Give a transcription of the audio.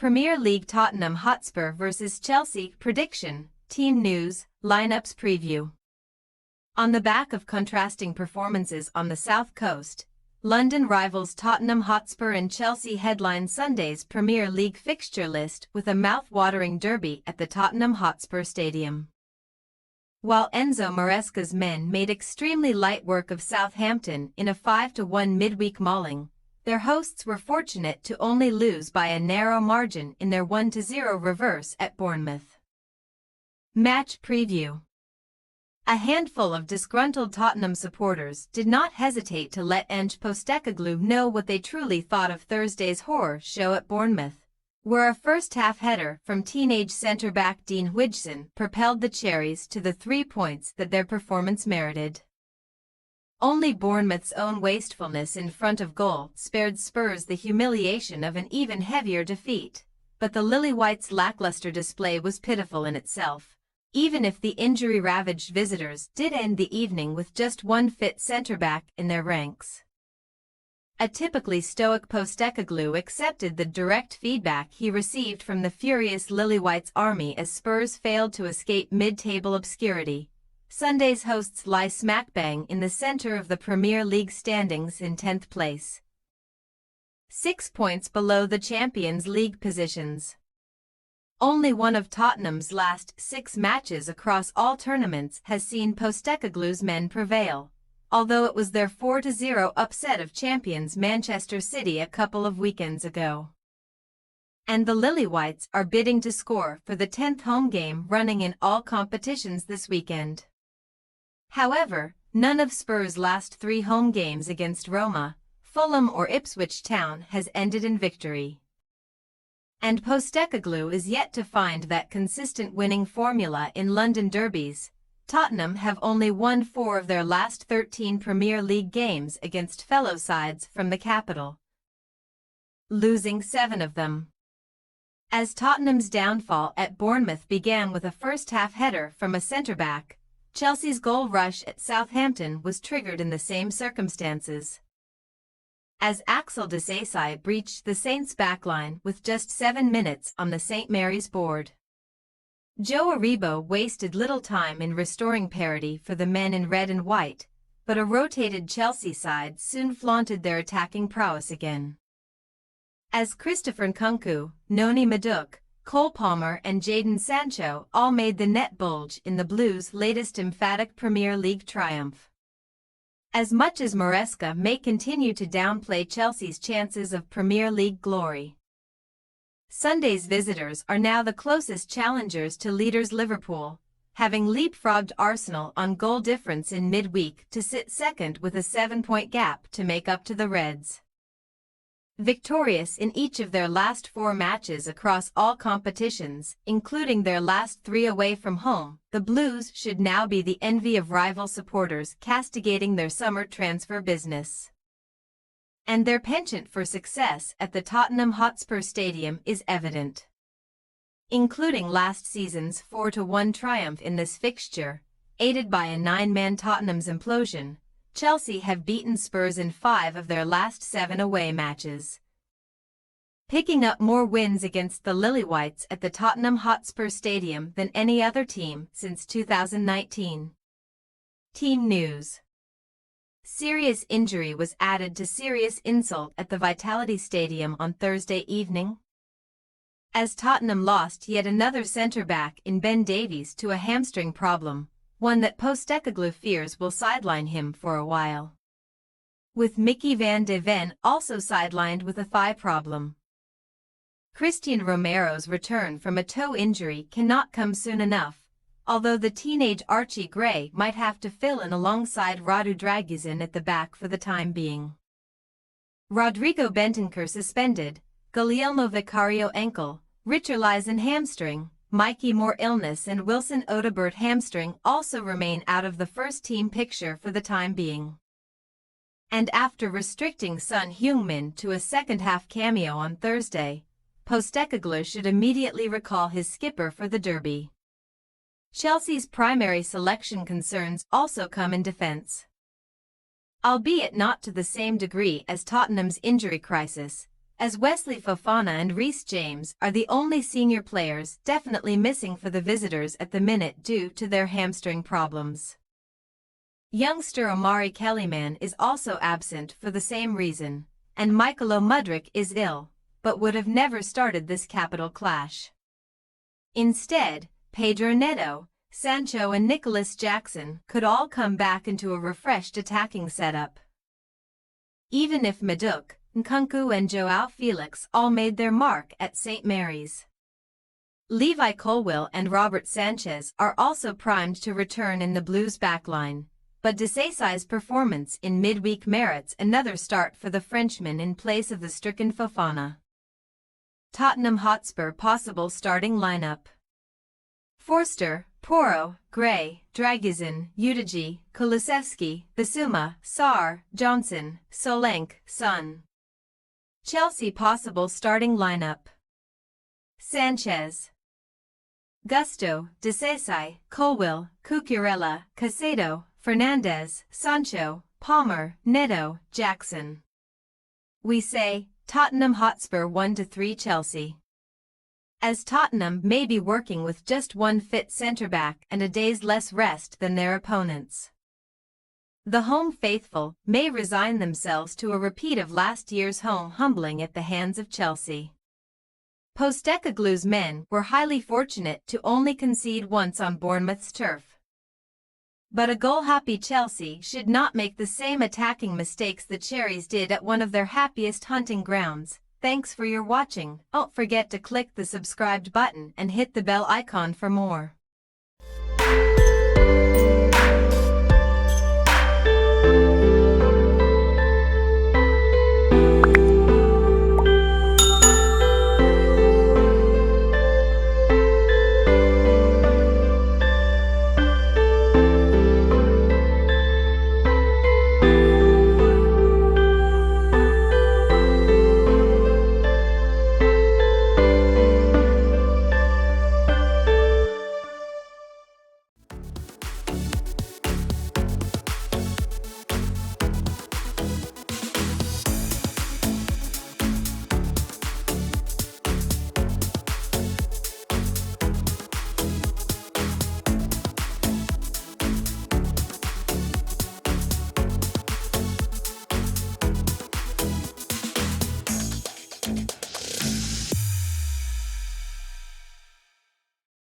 Premier League Tottenham Hotspur vs Chelsea prediction, team news, lineups preview. On the back of contrasting performances on the South Coast, London rivals Tottenham Hotspur and Chelsea headline Sunday's Premier League fixture list with a mouth-watering derby at the Tottenham Hotspur Stadium. While Enzo Maresca's men made extremely light work of Southampton in a 5-1 midweek mauling, their hosts were fortunate to only lose by a narrow margin in their 1-0 reverse at Bournemouth. Match preview. A handful of disgruntled Tottenham supporters did not hesitate to let Postecoglou know what they truly thought of Thursday's horror show at Bournemouth, where a first-half header from teenage centre-back Dean Huijsen propelled the Cherries to the 3 points that their performance merited. Only Bournemouth's own wastefulness in front of goal spared Spurs the humiliation of an even heavier defeat, but the Lily-Whites' lackluster display was pitiful in itself, even if the injury-ravaged visitors did end the evening with just one fit centre-back in their ranks. A typically stoic Postecoglou accepted the direct feedback he received from the furious Lily-Whites army as Spurs failed to escape mid-table obscurity. Sunday's hosts lie smack-bang in the center of the Premier League standings in 10th place, 6 points below the Champions League positions. Only one of Tottenham's last 6 matches across all tournaments has seen Postecoglou's men prevail, although it was their 4-0 upset of champions Manchester City a couple of weekends ago. And the Lily-Whites are bidding to score for the 10th home game running in all competitions this weekend. However, none of Spurs' last 3 home games against Roma, Fulham or Ipswich Town has ended in victory. And Postecoglou is yet to find that consistent winning formula in London derbies. Tottenham have only won 4 of their last 13 Premier League games against fellow sides from the capital, losing 7 of them. As Tottenham's downfall at Bournemouth began with a first-half header from a centre-back, Chelsea's goal rush at Southampton was triggered in the same circumstances, as Axel Disasi breached the Saints' backline with just 7 minutes on the St. Mary's board. Joe Aribo wasted little time in restoring parity for the men in red and white, but a rotated Chelsea side soon flaunted their attacking prowess again, as Christopher Nkunku, Noni Madueke, Cole Palmer and Jadon Sancho all made the net bulge in the Blues' latest emphatic Premier League triumph. As much as Maresca may continue to downplay Chelsea's chances of Premier League glory, Sunday's visitors are now the closest challengers to leaders Liverpool, having leapfrogged Arsenal on goal difference in midweek to sit second with a 7-point gap to make up to the Reds. Victorious in each of their last 4 matches across all competitions, including their last 3 away from home, the Blues should now be the envy of rival supporters castigating their summer transfer business. And their penchant for success at the Tottenham Hotspur Stadium is evident, including last season's 4-1 triumph in this fixture, aided by a 9-man Tottenham's implosion. Chelsea have beaten Spurs in 5 of their last 7 away matches, picking up more wins against the Lily-Whites at the Tottenham Hotspur Stadium than any other team since 2019. Team news. Serious injury was added to serious insult at the Vitality Stadium on Thursday evening, as Tottenham lost yet another centre-back in Ben Davies to a hamstring problem, one that Postecoglou fears will sideline him for a while, with Mickey van de Ven also sidelined with a thigh problem. Christian Romero's return from a toe injury cannot come soon enough, although the teenage Archie Gray might have to fill in alongside Radu Dragusin at the back for the time being. Rodrigo Bentancur suspended, Guglielmo Vicario ankle, Richarlison hamstring, Mikey Moore illness and Wilson Odobert hamstring also remain out of the first-team picture for the time being. And after restricting Son Heung-min to a second-half cameo on Thursday, Postecoglou should immediately recall his skipper for the derby. Chelsea's primary selection concerns also come in defense, albeit not to the same degree as Tottenham's injury crisis, as Wesley Fofana and Reece James are the only senior players definitely missing for the visitors at the minute due to their hamstring problems. Youngster Omari Kellyman is also absent for the same reason, and Michailo Mudryk is ill, but would have never started this capital clash. Instead, Pedro Neto, Sancho and Nicholas Jackson could all come back into a refreshed attacking setup. Even if Madueke, Nkunku and João Felix all made their mark at St. Mary's. Levi Colwill and Robert Sanchez are also primed to return in the Blues' backline, but Disasai's performance in midweek merits another start for the Frenchman in place of the stricken Fofana. Tottenham Hotspur possible starting lineup: Forster, Porro, Gray, Dragusin, Udigi, Kulusevski, Bissouma, Sarr, Johnson, Solanke, Son. Chelsea possible starting lineup: Sanchez, Gusto, Disasai, Colwill, Cucurella, Caicedo, Fernandes, Sancho, Palmer, Neto, Jackson. We say, Tottenham Hotspur 1-3 Chelsea. As Tottenham may be working with just one fit centre-back and a day's less rest than their opponents. The home faithful may resign themselves to a repeat of last year's home humbling at the hands of Chelsea. Postecoglou's men were highly fortunate to only concede once on Bournemouth's turf. But a goal-happy Chelsea should not make the same attacking mistakes the Cherries did at one of their happiest hunting grounds. Thanks for your watching. Don't forget to click the subscribed button and hit the bell icon for more.